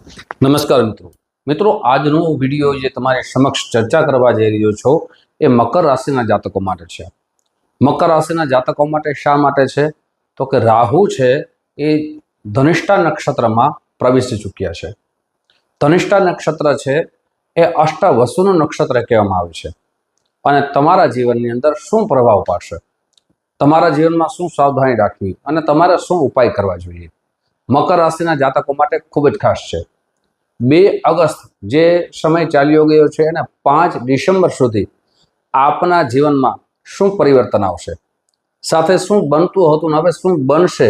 નમસ્કાર મિત્રો આજનો વિડીયો જે તમારી સમક્ષ ચર્ચા કરવા જઈ રહ્યો છો એ મકર રાશિના જાતકો માટે છે। મકર રાશિના જાતકો માટે શા માટે છે તો કે રાહુ છે એ ધનિષ્ઠા નક્ષત્રમાં પ્રવેશી ચૂક્યા છે। ધનિષ્ઠા નક્ષત્ર છે એ અષ્ટવસુનું નક્ષત્ર કહેવામાં આવે છે અને તમારા જીવનની અંદર શું પ્રભાવ પાડશે, તમારા જીવનમાં શું સાવધાની રાખવી અને તમારે શું ઉપાય કરવા જોઈએ, મકર રાશિના જાતકો માટે ખૂબ જ ખાસ છે। 2 ઓગસ્ટ જે સમય ચાલ્યો ગયો છે અને 5 ડિસેમ્બર સુધી આપના જીવનમાં શું પરિવર્તન આવશે, સાથે શું બનતું હતું અને હવે શું બનશે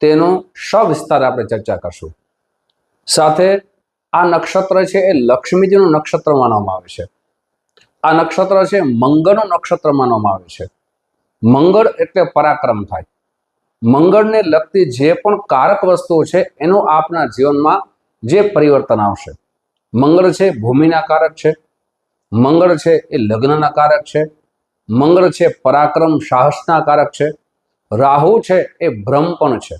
તેનો સવિસ્તાર આપણે ચર્ચા કરશું। સાથે આ નક્ષત્ર છે એ લક્ષ્મીજીનું નક્ષત્ર માનવામાં આવે છે। આ નક્ષત્ર છે મંગળનું નક્ષત્ર માનવામાં આવે છે। મંગળ એટલે પરાક્રમ થાય। મંગળને લગતી જે પણ કારક વસ્તુઓ છે એનું આપના જીવનમાં જે પરિવર્તન આવશે। મંગળ છે ભૂમિના કારક છે, મંગળ છે એ લગ્નના કારક છે, મંગળ છે પરાક્રમ સાહસના કારક છે, રાહુ છે એ ભ્રમ પણ છે,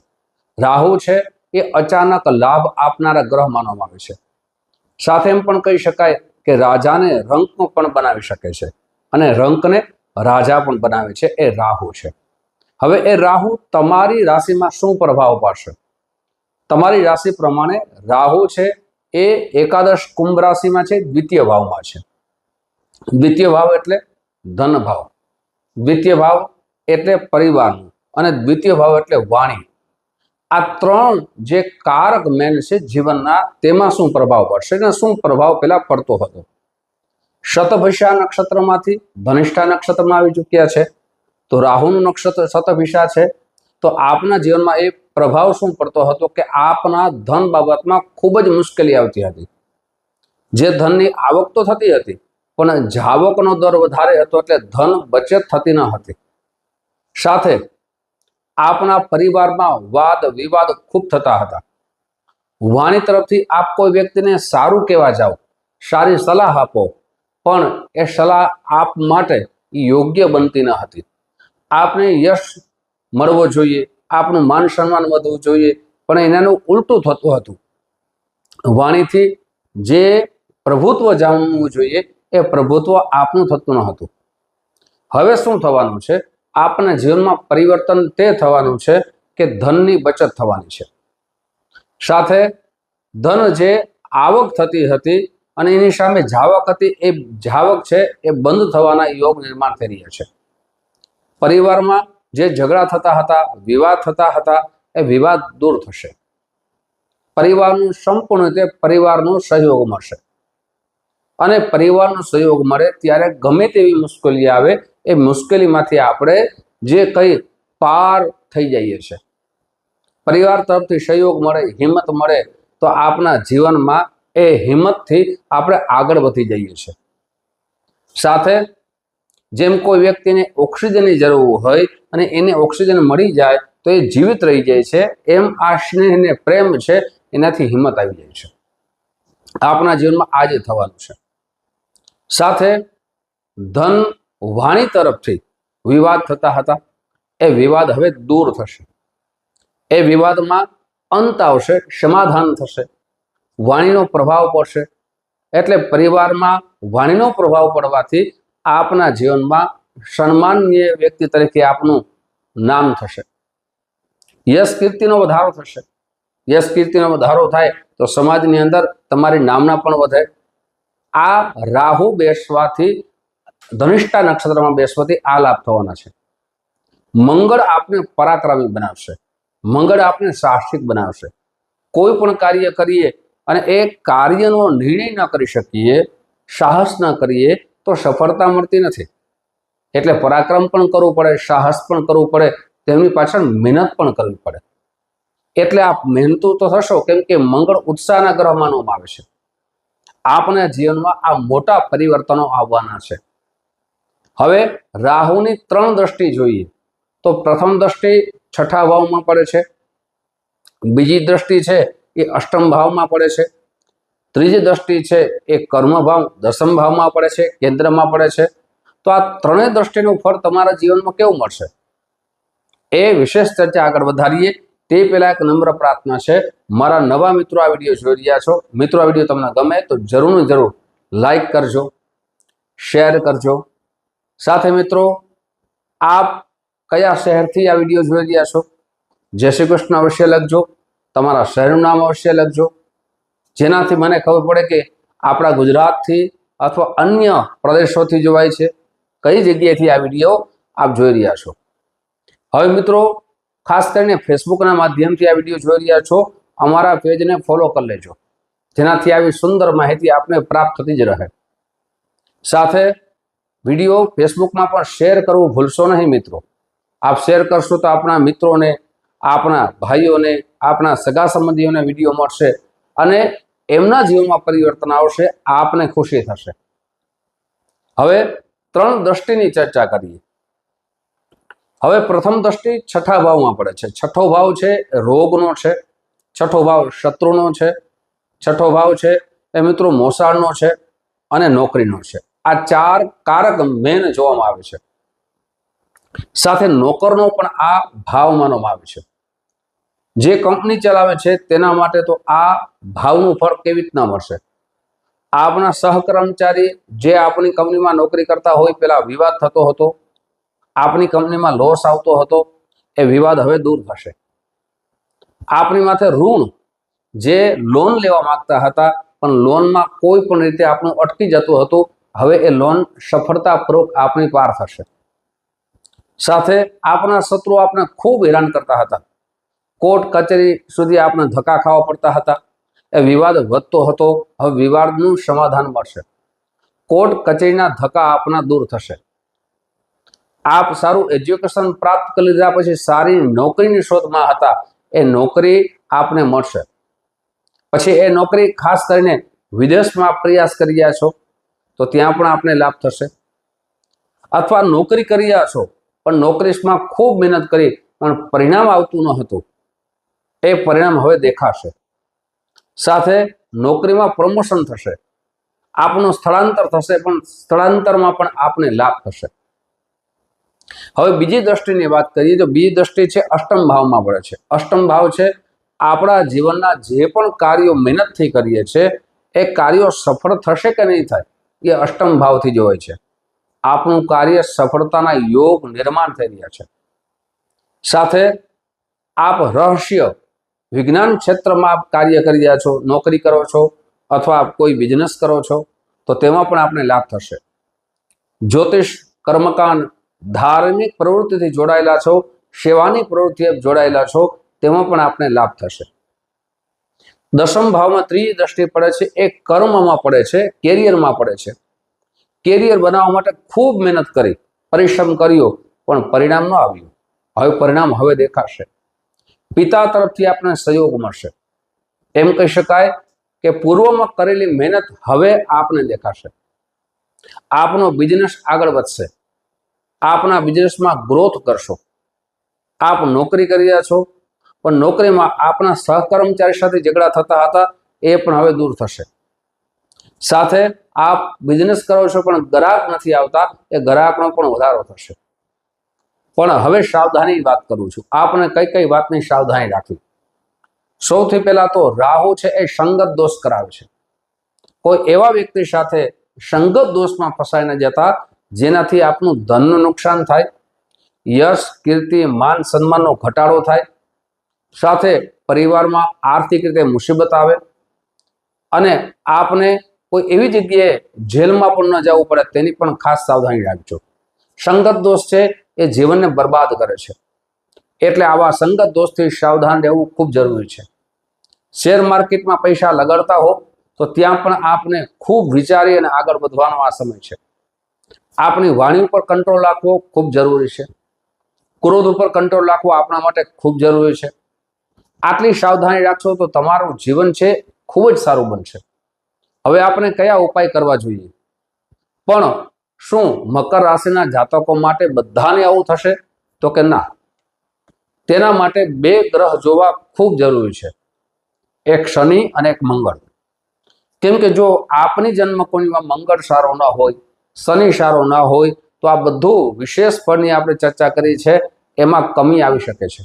રાહુ છે એ અચાનક લાભ આપનારા ગ્રહ માનવામાં આવે છે। સાથે એમ પણ કહી શકાય કે રાજાને રંક પણ બનાવી શકે છે અને રંકને રાજા પણ બનાવે છે, એ રાહુ છે। હવે એ રાહુ તમારી રાશિમાં શું પ્રભાવ પાડશે? તમારી રાશિ પ્રમાણે રાહુ છે એ એકાદશ કુંભ રાશિમાં છે, દ્વિતીય ભાવમાં છે। દ્વિતીય ભાવ એટલે ધન ભાવ, દ્વિતીય ભાવ એટલે પરિવારનું અને દ્વિતીય ભાવ એટલે વાણી। આ 3 જે કારક મેન છે જીવનના, તેમાં શું પ્રભાવ પડશે અને શું પ્રભાવ પેલા પડતો હતો? શતભિષા નક્ષત્રમાંથી ધનિષ્ઠા નક્ષત્રમાં આવી ચૂક્યા છે, તો રાહુનું નક્ષત્ર શતભિષા છે, તો આપના જીવનમાં એ પ્રભાવ શું પડતો હતો કે આપના ધન બાબતમાં ખૂબ જ મુશ્કેલી આવતી હતી। જે ધનની આવક તો થતી હતી પણ જાવકનો દર વધારે હતો એટલે ધન બચત થતી ન હતી। સાથે આપના પરિવારમાં વાદ વિવાદ ખૂબ થતા હતા। વાણી તરફથી આપ કોઈ વ્યક્તિને સારું કહેવા જાઓ, સારી સલાહ આપો, પણ એ સલાહ આપ માટે યોગ્ય બનતી ન હતી। આપને યશ મળવો જોઈએ, આપનું માન સન્માન વધવું જોઈએ, પણ એનાનું ઉલટું થતું હતું। વાણીથી જે પ્રભુત્વ જાણવું જોઈએ એ પ્રભુત્વ આપનું થતું ન હતું। હવે શું થવાનું છે? આપના જીવનમાં પરિવર્તન તે થવાનું છે કે ધનની બચત થવાની છે। સાથે ધન જે આવક થતી હતી અને એની સામે જાવક હતી, એ જાવક છે એ બંધ થવાના યોગ નિર્માણ થઈ રહ્યા છે। પરિવારમાં જે ઝઘડા થતા હતા, વિવાદ થતા હતા, એ વિવાદ દૂર થશે। પરિવારનું સંપૂર્ણ રીતે પરિવારનો સહયોગ મળશે અને પરિવારનો સહયોગ મળે ત્યારે ગમે તેવી મુશ્કેલી આવે એ મુશ્કેલીમાંથી આપણે જે કંઈ પાર થઈ જઈએ છીએ। પરિવાર તરફથી સહયોગ મળે, હિંમત મળે તો આપના જીવનમાં એ હિંમતથી આપણે આગળ વધી જઈએ છીએ। સાથે જેમ કોઈ વ્યક્તિને ઓક્સિજનની જરૂર હોય અને એને ઓક્સિજન મળી જાય તો એ જીવિત રહી જાય છે, એમ આ સ્નેહ અને પ્રેમ છે એનાથી હિંમત આવી જાય છે। આપના જીવનમાં આજે થવાનું છે। સાથે ધન વાણી તરફથી વિવાદ થતા હતા, એ વિવાદ હવે દૂર થશે। એ વિવાદમાં અંત આવશે, સમાધાન થશે, વાણીનો પ્રભાવ પડશે। એટલે પરિવારમાં વાણીનો પ્રભાવ પડવાથી આપના જીવનમાં સન્માનીય વ્યક્તિ તરીકે આપનું નામ થશે। યશ કીર્તિનો વધારો થશે। યશ કીર્તિનો વધારો થાય તો સમાજની અંદર તમારી નામના પણ વધે। આ રાહુ બેસવાથી, ધનિષ્ઠા નક્ષત્રમાં બેસવાથી આ લાભ થવાના છે। મંગળ આપને પરાક્રમી બનાવશે, મંગળ આપને સાહસિક બનાવશે। કોઈ પણ કાર્ય કરીએ અને એ કાર્યનો નિર્ણય ન કરી શકીએ, સાહસ ન કરીએ તો સફળતા મળતી નથી। એટલે પરાક્રમ પણ કરવું પડે, સાહસ પણ કરવું પડે, તેમની પાછળ મહેનત પણ કરવી પડે। એટલે આપ મહેનતુ તો થશો, કેમ કે મંગળ ઉત્સાહના ગ્રહ માનવામાં આવે છે। આપના જીવનમાં આ મોટા પરિવર્તનો આવવાના છે। હવે રાહુની 3 દ્રષ્ટિ જોઈએ તો પ્રથમ દ્રષ્ટિ 6ઠા ભાવમાં પડે છે, બીજી દ્રષ્ટિ છે એ અષ્ટમ ભાવમાં પડે છે, ત્રીજી દ્રષ્ટિ છે એ કર્મ ભાવ 10મ ભાવમાં પડે છે, કેન્દ્રમાં પડે છે। તો આ 3 દ્રષ્ટિનું ફળ તમારા જીવનમાં કેવું મળશે એ વિશેષ ચર્ચા આગળ વધારીએ તે પહેલા એક નમ્ર પ્રાર્થના છે, મારા નવા મિત્રો આ વિડીયો જોઈ રહ્યા છો, મિત્રો આ વિડીયો તમને ગમે તો જરૂર ને જરૂર લાઈક કરજો, શેર કરજો. સાથે મિત્રો, આપ કયા શહેરથી આ વિડીયો જોઈ રહ્યા છો, જય શ્રી કૃષ્ણ અવશ્ય લખજો, તમારા શહેરનું નામ અવશ્ય લખજો, જેનાથી મને ખબર પડે કે આપણા ગુજરાતથી અથવા અન્ય પ્રદેશોથી જોવાય છે, કઈ જગ્યાએથી આ વિડીયો આપ જોઈ રહ્યા છો. હવે મિત્રો, ખાસ કરીને ફેસબુકના માધ્યમથી આ વિડીયો જોઈ રહ્યા છો, અમારા પેજને ફોલો કરી લેજો, જેનાથી આવી સુંદર માહિતી આપને પ્રાપ્ત થતી જ રહે. સાથે વિડીયો ફેસબુકમાં પણ શેર કરવું ભૂલશો નહીં મિત્રો. આપ શેર કરશો તો આપણા મિત્રોને, આપણા ભાઈઓને, આપણા સગા સંબંધીઓને વિડીયો મળશે અને એમના જીવનમાં પરિવર્તન આવશે, આપને ખુશી થશે. હવે 3 દ્રષ્ટિની ચર્ચા કરીએ. હવે પ્રથમ દ્રષ્ટિ છઠ્ઠા ભાવમાં પડે છે. છઠ્ઠો ભાવ છે રોગનો છે, છઠ્ઠો ભાવ શત્રુનો છે, છઠ્ઠો ભાવ છે એ મિત્રો મોસાળનો છે અને નોકરીનો છે. આ 4 કારક મેન જોવામાં આવે છે. સાથે નોકરનો પણ આ ભાવ માનવામાં આવે છે. જે કંપની ચલાવે છે તેના માટે તો આ ભાવનું ફળ કેવી રીતના મળશે? આપણા સહકર્મચારી જે આપણી કંપનીમાં નોકરી કરતા હોય, પેલા વિવાદ થતો હતો, આપણી કંપનીમાં લોસ આવતો હતો, એ વિવાદ હવે દૂર થશે. આપણી માથે ઋણ જે લોન લેવા માંગતા હતા પણ લોનમાં કોઈ પણ રીતે આપણું અટકી જતું હતું, હવે એ લોન સફળતાપૂર્વક આપણી પાર થશે. સાથે આપણા શત્રુ આપણે ખૂબ હેરાન કરતા હતા, કોર્ટ કચેરી સુધી આપણે ધક્કા ખાવા પડતા હતા, એ વિવાદ વધતો હતો, હવે વિવાદનું સમાધાન મળશે. કોર્ટ કચેરીના ધક્કા આપણા દૂર થશે. આપ સારું એજ્યુકેશન પ્રાપ્ત કરી લીધા પછી સારી નોકરીની શોધમાં હતા, એ નોકરી આપને મળશે. પછી એ નોકરી ખાસ કરીને વિદેશમાં પ્રયાસ કરી રહ્યા છો તો ત્યાં પણ આપને લાભ થશે. અથવા નોકરી કરી રહ્યા છો પણ નોકરીમાં ખૂબ મહેનત કરી પણ પરિણામ આવતું ન હતું, એ પરિણામ હવે દેખાશે. સાથે નોકરીમાં પ્રમોશન થશે, આપનું સ્થળાંતર થશે, પણ સ્થળાંતરમાં પણ આપને લાભ થશે. હવે બીજી દ્રષ્ટિની વાત કરીએ તો બીજી દ્રષ્ટિ છે અષ્ટમ ભાવમાં પડે છે. અષ્ટમ ભાવ છે આપણા જીવનના જે પણ કાર્યો મહેનતથી કરીએ છીએ એ કાર્યો સફળ થશે કે નહીં થાય, એ અષ્ટમ ભાવથી જ હોય છે. આપણું કાર્ય સફળતાના યોગ નિર્માણ થઈ રહ્યા છે. સાથે આપ રહસ્ય વિજ્ઞાન ક્ષેત્રમાં આપ કાર્ય કરી રહ્યા છો, નોકરી કરો છો અથવા કોઈ બિઝનેસ કરો છો તો તેમાં પણ આપને લાભ થશે. જ્યોતિષ, કર્મકાંડ, ધાર્મિક પ્રવૃત્તિથી જોડાયેલા છો, સેવાની પ્રવૃત્તિએ જોડાયેલા છો, તેમાં પણ આપને લાભ થશે. દશમ ભાવમાં ત્રીજી દ્રષ્ટિ પડે છે, એ કર્મમાં પડે છે, કેરિયરમાં પડે છે. કેરિયર બનાવવા માટે ખૂબ મહેનત કરી, પરિશ્રમ કર્યો પણ પરિણામ ન આવ્યું, હવે પરિણામ હવે દેખાશે. પિતા તરફથી આપને સહયોગ મળશે. એમ કહી શકાય કે પૂર્વમાં કરેલી મહેનત હવે આપને દેખાશે. આપનો બિઝનેસ આગળ વધશે, આપના બિઝનેસમાં ગ્રોથ કરશો. આપ નોકરી કરી રહ્યા છો પણ નોકરીમાં આપના સહકર્મચારી સાથે ઝઘડા થતા હતા, એ પણ હવે દૂર થશે. સાથે આપ બિઝનેસ કરો છો પણ ગ્રાહક નથી આવતા, એ ગ્રાહકનો પણ વધારો થશે. પણ હવે સાવધાની વાત કરું છું, આપને કઈ કઈ વાતની સાવધાની રાખવી. સૌથી પહેલા તો રાહુ છે એ સંગત દોષ કરાવે છે. કોઈ એવા વ્યક્તિ સાથે સંગત દોષમાં ફસાઈ ન જતા જેનાથી આપનું ધનનું નુકસાન થાય, યશ, કીર્તિ, માન સન્માનનો ઘટાડો થાય, સાથે પરિવારમાં આર્થિક રીતે મુસીબત આવે અને આપને કોઈ એવી જગ્યાએ જેલમાં પણ ન જવું પડે, તેની પણ ખાસ સાવધાની રાખજો. સંગત દોષ છે એ જીવનને બરબાદ કરે છે, એટલે આવા સંગત દોષથી સાવધાન રહેવું ખૂબ જરૂરી છે. શેર માર્કેટમાં પૈસા લગાડતા હો તો ત્યાં પણ આપને ખૂબ વિચારી અને આગળ વધવાનો આ સમય છે. આપણી વાણી ઉપર કંટ્રોલ રાખવો ખૂબ જરૂરી છે. ક્રોધ ઉપર કંટ્રોલ રાખવો આપણા માટે ખૂબ જરૂરી છે. આટલી સાવધાની રાખશો તો તમારું જીવન છે ખૂબ જ સારું બનશે. હવે આપણે કયા ઉપાય કરવા જોઈએ? પણ શું મકર રાશિના જાતકો માટે બધાને આવું થશે? તો કે ના. તેના માટે 2 ગ્રહ જોવા ખૂબ જરૂરી છે, એક શનિ અને એક મંગળ. કેમ કે જો આપની જન્મકુંડળીમાં મંગળ સારો ન હોય, શનિ સારો ન હોય તો આ બધું વિશેષ ફળની આપણે ચર્ચા કરી છે એમાં કમી આવી શકે છે.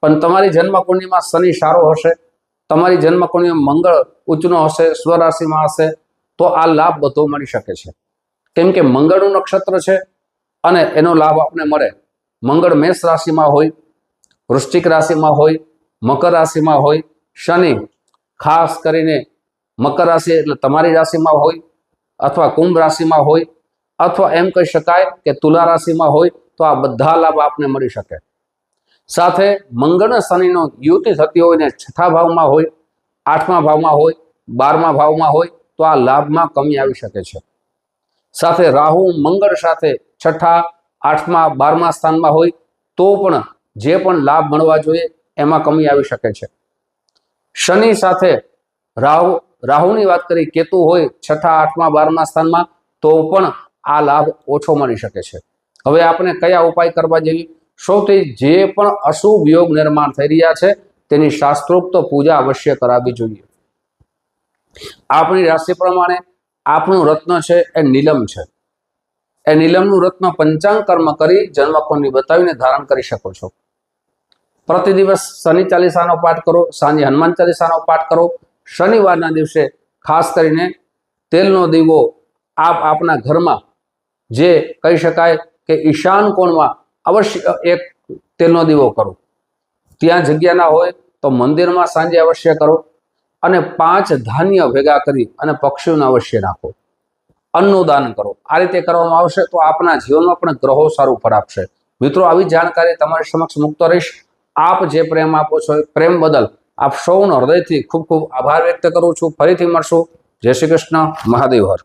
પણ તમારી જન્મ કુંડળીમાં શનિ સારો હશે, તમારી જન્મ કુંડળીમાં મંગળ ઉચ્ચનો હશે, સ્વરાશિમાં હશે, તો આ લાભ બધો મળી શકે છે. કેમ કે મંગળનું નક્ષત્ર છે અને એનો લાભ આપને મળે. મંગળ મેષ રાશિમાં હોય, વૃશ્ચિક રાશિમાં હોય, મકર રાશિમાં હોય, શનિ ખાસ કરીને મકર રાશિ એટલે તમારી રાશિમાં હોય, અથવા કુંભ રાશિમાં હોય, અથવા એમ કહી શકાય કે તુલા રાશિમાં હોય, તો આ બધા લાભ આપને મળી શકે. સાથે મંગળ અને શનિનો યુતિ થતી હોય ને છઠ્ઠા ભાવમાં હોય, આઠમા ભાવમાં હોય, 12મા ભાવમાં હોય, તો આ લાભમાં કમી આવી શકે છે. સાથે રાહુ મંગળ સાથે છઠ્ઠા, આઠમા, 12મા સ્થાનમાં હોય તો પણ જે પણ લાભ મળવા જોઈએ એમાં કમી આવી શકે છે. શનિ સાથે રાહુની વાત કરી, કેતુ હોય છઠ્ઠા, આઠમા, 12મા સ્થાનમાં તો પણ આ લાભ ઓછો મળી શકે છે. હવે આપણે કયા ઉપાય કરવા જોઈએ? સૌથી જે પણ અશુભ યોગ નિર્માણ થઈ રહ્યા છે તેની શાસ્ત્રોક્ત પૂજા અવશ્ય કરાવવી જોઈએ. આપણી રાશિ પ્રમાણે આપણું રત્ન છે એ નીલમ છે. એ નીલમનું રત્ન પંચાંગ કર્મ કરી જન્મકુંડળી બતાવીને ધારણ કરી શકો છો. પ્રતિ દિવસ શનિ ચાલીસાનો પાઠ કરો, સાંજે હનુમાન ચાલીસાનો પાઠ કરો. શનિવારના દિવસે ખાસ કરીને તેલનો દીવો આપ આપના ઘરમાં, જે કહી શકાય કે ઈશાન કોણમાં અવશ્ય એક તેલનો દીવો કરો. ત્યાં જગ્યા ના હોય તો મંદિરમાં સાંજે અવશ્ય કરો. અને 5 ધાન્ય ભેગા કરી અને પક્ષીઓને અવશ્ય નાખો. અન્નનું દાન કરો. આ રીતે કરવામાં આવશે તો આપના જીવનમાં પણ ગ્રહો સારું ફળ આપશે. મિત્રો, આવી જાણકારી તમારી સમક્ષ મૂકતો રહીશ. આપ જે પ્રેમ આપો છો એ પ્રેમ બદલ આપ સૌનો હૃદયથી ખૂબ ખૂબ આભાર વ્યક્ત કરું છું. ફરીથી મળશું. જય શ્રી કૃષ્ણ. મહાદેવ હર.